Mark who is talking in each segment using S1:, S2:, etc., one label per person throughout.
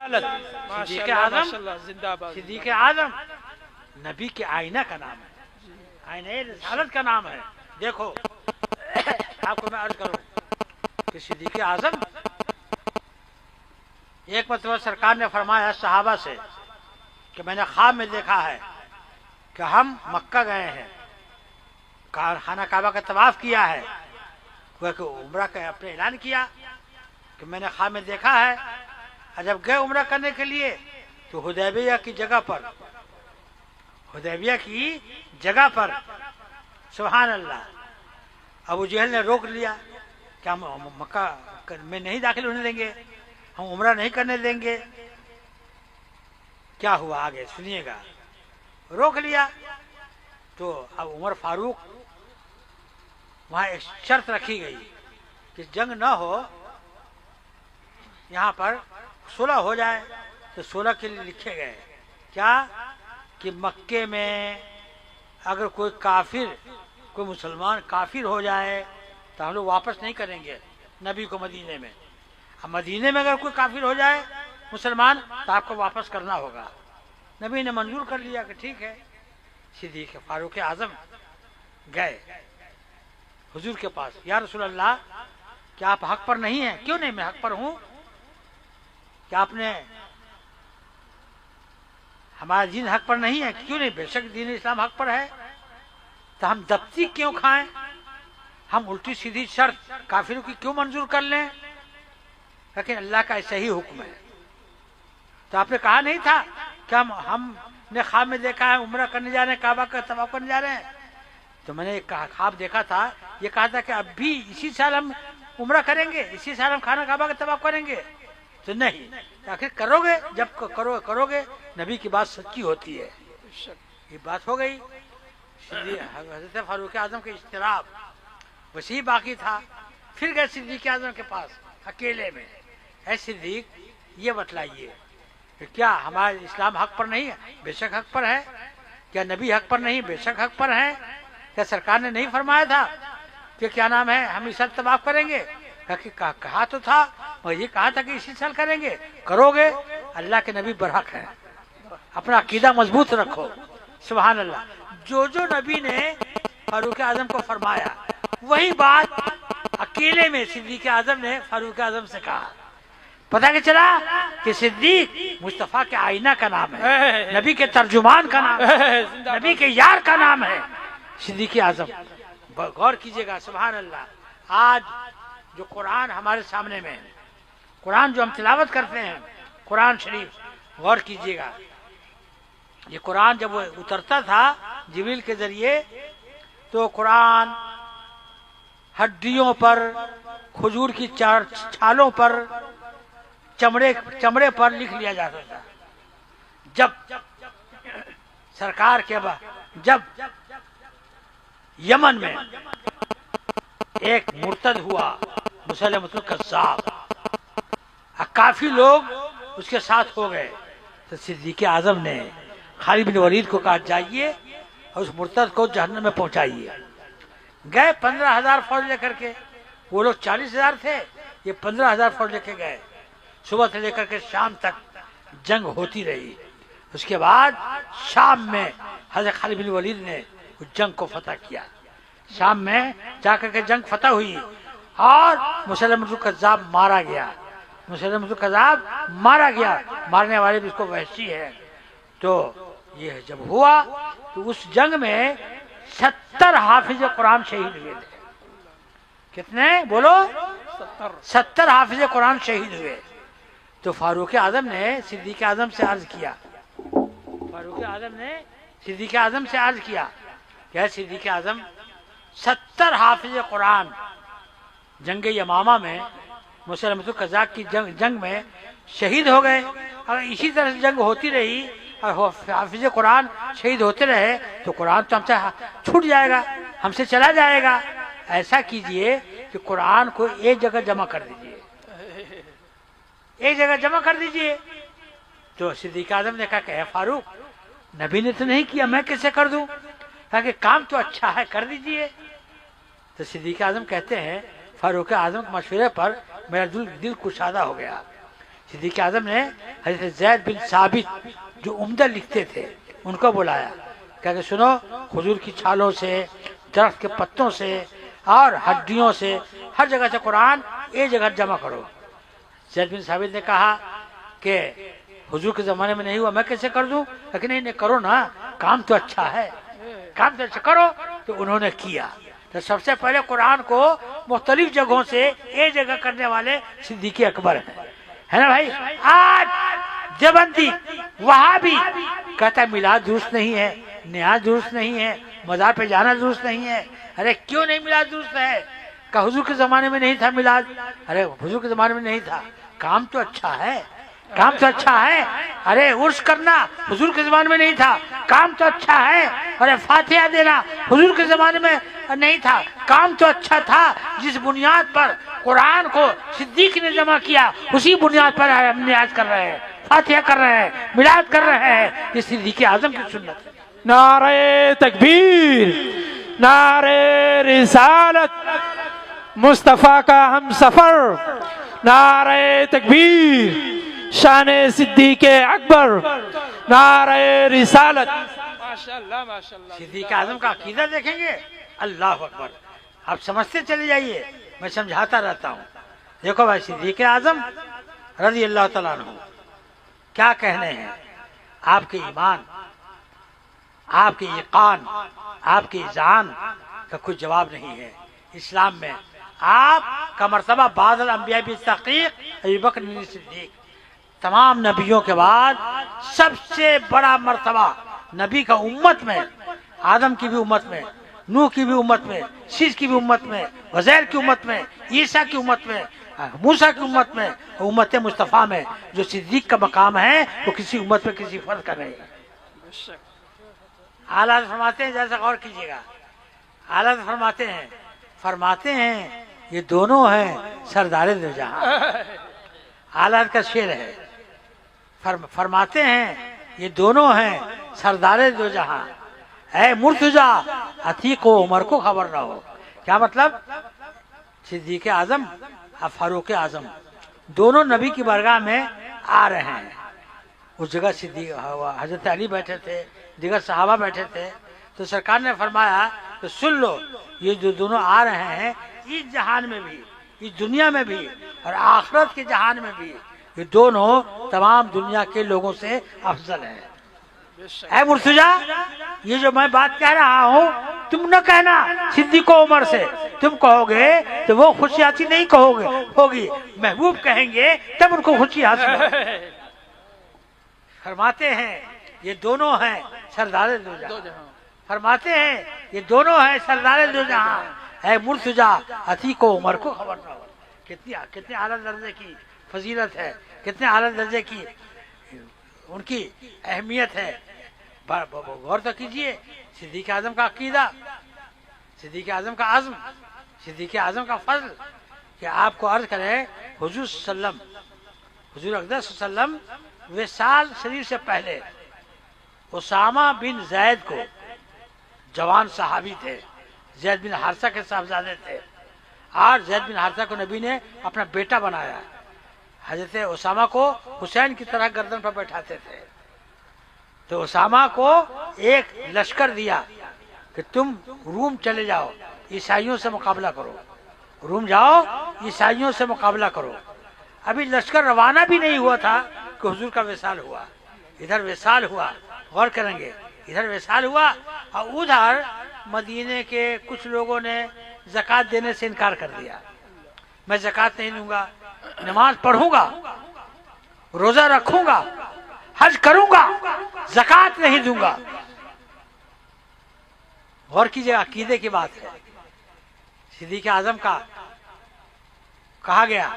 S1: صدیق اعظم صدیق اعظم نبی کے آئینہ کا نام ہے، آئینہ رسالت کا نام ہے۔ دیکھو آپ کو میں عرض کروں کہ صدیق اعظم ایک مرتبہ سرکار نے فرمایا صحابہ سے کہ میں نے خواب میں دیکھا ہے کہ ہم مکہ گئے ہیں، خانہ کعبہ کا طواف کیا ہے، وہ کہ عمرہ کا اپنے اعلان کیا کہ میں نے خواب میں دیکھا ہے، اور جب گئے عمرہ کرنے کے لیے تو حدیبیہ کی جگہ پر، حدیبیہ کی جگہ پر سبحان اللہ ابو جہل نے روک لیا کہ ہم مکہ میں نہیں داخل ہونے دیں گے، ہم عمرہ نہیں کرنے دیں گے۔ کیا ہوا آگے سنیے گا، روک لیا تو اب عمر فاروق وہاں ایک شرط رکھی گئی کہ جنگ نہ ہو، یہاں پر صلح ہو جائے، تو صلح کے لیے لکھے گئے کیا کہ مکے میں اگر کوئی کافر، کوئی مسلمان کافر ہو جائے تو ہم لوگ واپس نہیں کریں گے نبی کو مدینے میں، اب مدینے میں اگر کوئی کافر ہو جائے مسلمان تو آپ کو واپس کرنا ہوگا۔ نبی نے منظور کر لیا کہ ٹھیک ہے۔ صدیق فاروق اعظم گئے حضور کے پاس، یا رسول اللہ کیا آپ حق پر نہیں ہیں؟ کیوں نہیں، میں حق پر ہوں، کہ آپ نے ہمارا دین حق پر نہیں ہے؟ کیوں نہیں، بے شک دین اسلام حق پر ہے، تو ہم دبتی کیوں کھائیں، ہم الٹی سیدھی شرط کافروں کی کیوں منظور کر لیں؟ لیکن اللہ کا ایسا ہی حکم ہے۔ تو آپ نے کہا نہیں تھا کہ ہم نے خواب میں دیکھا ہے عمرہ کرنے جا رہے ہیں، کعبہ کا طواف کرنے جا رہے ہیں؟ تو میں نے خواب دیکھا تھا، یہ کہا تھا کہ اب بھی اسی سال ہم عمرہ کریں گے، اسی سال ہم خانہ کعبہ کا طواف کریں گے؟ تو نہیں، آخر کرو گے، جب کرو گے نبی کی بات سچی ہوتی ہے۔ یہ بات ہو گئی، حضرت فاروق اعظم کے اجتناب وسیع باقی تھا۔ پھر گئے صدیق اعظم کے پاس اکیلے میں، اے صدیق یہ بتلائیے کہ کیا ہمارا اسلام حق پر نہیں ہے؟ بے شک حق پر ہے۔ کیا نبی حق پر نہیں؟ بے شک حق پر ہے۔ کیا سرکار نے نہیں فرمایا تھا کہ کیا نام ہے ہم اس سال طواف کریں گے؟ کہا تو تھا، مگر یہ کہا تھا کہ اسی سال کریں گے، کرو گے، اللہ کے نبی برحق ہے۔ اپنا عقیدہ مضبوط رکھو، سبحان اللہ۔ جو نبی نے فاروق اعظم کو فرمایا وہی بات اکیلے میں صدیق اعظم نے فاروق اعظم سے کہا۔ پتہ کہ چلا کہ صدیق مصطفیٰ کے آئینہ کا نام ہے، نبی کے ترجمان کا نام ہے، نبی کے یار کا نام ہے صدیق اعظم۔ غور کیجئے گا، سبحان اللہ۔ آج جو قرآن ہمارے سامنے میں ہے، قرآن جو ہم تلاوت کرتے ہیں، قرآن شریف، غور کیجئے گا، یہ قرآن جب وہ اترتا تھا جبریل کے ذریعے تو قرآن ہڈیوں پر، کھجور کی چھالوں پر، چمڑے پر لکھ لیا جاتا تھا۔ جب سرکار کے بعد جب یمن میں ایک مرتد ہوا مسلمۃ الکذاب، کافی لوگ اس کے ساتھ ہو گئے، تو صدیق اعظم نے خالد بن ولید کو کہا جائیے اور اس مرتد کو جہنم میں پہنچائیے۔ گئے 15,000 فوج لے کر کے، وہ لوگ 40,000 تھے، یہ 15,000 فوج لے کے گئے۔ صبح سے لے کر کے شام تک جنگ ہوتی رہی۔ اس کے بعد شام میں حضرت خالد بن ولید نے اس جنگ کو فتح کیا۔ شام میں جا کر کے جنگ فتح ہوئی اور مسلمۃ الکذاب مارا گیا، مسلمۃ الکذاب مارا گیا، مارنے والے بھی اس کو وحشی ہے۔ تو یہ جب ہوا تو اس جنگ میں 70 حافظ قرآن شہید ہوئے تھے۔ کتنے بولو؟ 70 حافظ قرآن شہید ہوئے۔ تو فاروق اعظم نے صدیق اعظم سے عرض کیا، فاروق اعظم نے صدیق اعظم سے عرض کیا کہ اے صدیق اعظم، 70 حافظ قرآن جنگ یمامہ میں مسلمۃ الکذاب کی جنگ میں شہید ہو گئے، اگر اسی طرح سے جنگ ہوتی رہی اور حافظ قرآن شہید ہوتے رہے تو قرآن تو ہم سے چھوٹ جائے گا، ہم سے چلا جائے گا۔ ایسا کیجئے کہ قرآن کو ایک جگہ جمع کر دیجئے، ایک جگہ جمع کر دیجئے۔ تو صدیق اعظم نے کہا کہ اے فاروق، نبی نے تو نہیں کیا، میں کیسے کر دوں؟ کہا کہ کام تو اچھا ہے، کر دیجئے۔ تو صدیق اعظم کہتے ہیں فاروق اعظم کے مشورے پر میرا دل کشادہ ہو گیا صدیق اعظم نے حضرت زید بن ثابت جو عمدہ لکھتے تھے ان کو بلایا کہ سنو، حضور کی چھالوں سے، درخت کے پتوں سے اور ہڈیوں سے، ہر جگہ سے قرآن ایک جگہ جمع کرو۔ زید بن ثابت نے کہا کہ حضور کے زمانے میں نہیں ہوا، میں کیسے کر دوں؟ لیکن نہیں کرو نا، کام تو اچھا ہے، کام تو اچھا کرو۔ تو انہوں نے کیا۔ تو سب سے پہلے قرآن کو مختلف جگہوں سے ایک جگہ کرنے والے صدیق اکبر ہیں، ہے نا بھائی؟ آج دیوبندی وہابی کہتا ہے میلاد درست نہیں ہے، نیاز درست نہیں ہے، مزار پہ جانا درست نہیں ہے۔ ارے کیوں نہیں میلاد درست ہے؟ کہ حضور کے زمانے میں نہیں تھا میلاد۔ ارے حضور کے زمانے میں نہیں تھا، کام تو اچھا ہے، کام تو اچھا ہے۔ ارے عرس کرنا حضور کے زمانے میں نہیں تھا، کام تو اچھا ہے۔ ارے فاتحہ دینا حضور کے زمانے میں نہیں تھا، کام تو اچھا تھا۔ جس بنیاد پر قرآن کو صدیق نے جمع کیا، اسی بنیاد پر ہم نیاز کر رہے ہیں، فاتحہ کر رہے ہیں، میلاد کر رہے ہیں۔ یہ صدیق اعظم کی سنت ہے۔
S2: نعرہ تکبیر، نعرہ رسالت، مصطفیٰ کا ہم سفر، نعرہ تکبیر، شان صدیق اکبر، نعرہ رسالت۔ ماشاءاللہ ماشاءاللہ۔
S1: صدیق اعظم کا عقیدہ دیکھیں گے، اللہ اکبر، آپ سمجھتے چلے جائیے، میں سمجھاتا رہتا ہوں۔ دیکھو بھائی، صدیق اعظم رضی اللہ تعالیٰ عنہ کیا کہنے ہیں؟ آپ کے ایمان، آپ کے یقین، آپ کی اذعان کا کوئی جواب نہیں ہے۔ اسلام میں آپ کا مرتبہ بعد الانبیاء بالتحقیق ابی بکر صدیق، تمام نبیوں کے بعد سب سے بڑا مرتبہ نبی کا امت میں، آدم کی بھی امت میں، نوح کی بھی امت میں، شیش کی بھی امت میں، عزیر کی امت میں، عیسیٰ کی امت میں، موسیٰ کی امت میں، امت مصطفیٰ میں جو صدیق کا مقام ہے وہ کسی امت میں کسی فرد کا نہیں ہے۔ اعلیٰ فرماتے ہیں، جیسا غور کیجیے گا، اعلیٰ فرماتے ہیں یہ دونوں ہیں سردار دو جہاں۔ اعلیٰ کا شعر ہے، فرماتے ہیں یہ دونوں ہیں سردار دو جہاں، اے مرتضیٰ عتیق و عمر کو خبر نہ ہو۔ کیا مطلب؟ صدیق اعظم اور فاروق اعظم دونوں نبی کی بارگاہ میں آ رہے ہیں۔ اس جگہ صدیق حضرت علی بیٹھے تھے، دیگر صحابہ بیٹھے تھے، تو سرکار نے فرمایا کہ سن لو، یہ جو دونوں آ رہے ہیں اس جہان میں بھی، اس دنیا میں بھی اور آخرت کے جہان میں بھی، یہ دونوں تمام دنیا کے لوگوں سے افضل ہیں۔ اے مرتضیٰ، یہ جو میں بات کہہ رہا ہوں تم نہ کہنا صدیق و عمر سے، تم کہو گے تو وہ خوشی حاصل نہیں کہو گے ہوگی، محبوب کہیں گے تب ان کو خوشی حاصل ہوگی۔ فرماتے ہیں یہ دونوں ہیں سردار دو جہاں، فرماتے ہیں یہ دونوں ہیں سردار دو جہاں، اے مرتضیٰ عتیق و عمر کو خبر نہ ہو۔ کتنے اعلیٰ درجے کی فضیلت ہے، کتنے اعلیٰ درجے کی ان کی اہمیت ہے۔ غور تو کیجئے، صدیق اعظم کا عقیدہ، صدیق اعظم کا عزم، صدیق اعظم کا فضل، کہ آپ کو عرض کرے حضور صلی اللہ علیہ وسلم، حضور اقدس صلی اللہ علیہ وسلم وصال شریف سے پہلے اسامہ بن زید کو، جوان صحابی تھے، زید بن حارثہ کے صاحبزادے تھے، اور زید بن حارثہ کو نبی نے اپنا بیٹا بنایا۔ حضرت اسامہ کو حسین کی طرح گردن پر بیٹھاتے تھے، تو اسامہ کو ایک لشکر دیا کہ تم روم چلے جاؤ، عیسائیوں سے مقابلہ کرو، روم جاؤ عیسائیوں سے مقابلہ کرو۔ ابھی لشکر روانہ بھی نہیں ہوا تھا کہ حضور کا وصال ہوا، ادھر وصال ہوا، غور کریں گے، ادھر وصال ہوا، اور ادھر مدینے کے کچھ لوگوں نے زکوٰۃ دینے سے انکار کر دیا، میں زکوٰۃ نہیں دوں گا، نماز پڑھوں گا، روزہ رکھوں گا، حج کروں گا، زکوٰۃ نہیں دوں گا۔ غور کیجیے، عقیدے کی بات ہے۔ صدیق اعظم کا کہا گیا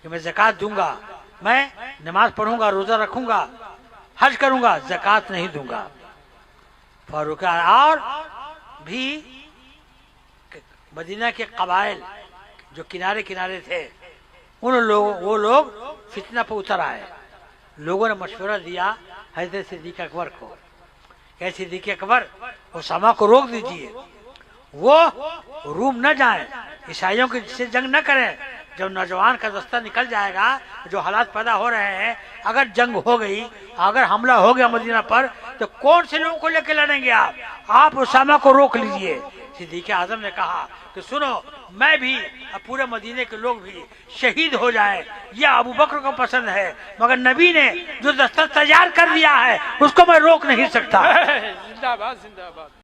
S1: کہ میں زکوٰۃ دوں گا، میں نماز پڑھوں گا، روزہ رکھوں گا، حج کروں گا، زکوٰۃ نہیں دوں گا۔ فاروق اور بھی مدینہ کے قبائل جو کنارے کنارے تھے، وہ لوگ فتنہ پہ اتر آئے۔ لوگوں نے مشورہ دیا حضرت صدیق اکبر کو کہ صدیق اکبر اسامہ کو روک دیجئے، وہ روم نہ جائیں، عیسائیوں کی سے جنگ نہ کریں، جب نوجوان کا دستہ نکل جائے گا، جو حالات پیدا ہو رہے ہیں، اگر جنگ ہو گئی، اگر حملہ ہو گیا مدینہ پر، تو کون سے لوگوں کو لے کے لڑیں گے آپ اسامہ کو روک لیجئے۔ صدیق اعظم نے کہا کہ سنو، میں بھی اور پورے مدینے کے لوگ بھی شہید ہو جائیں، یہ ابو بکر کو پسند ہے، مگر نبی نے جو دستہ تیار کر دیا ہے اس کو میں روک نہیں سکتا۔
S2: زندہ باد زندہ باد۔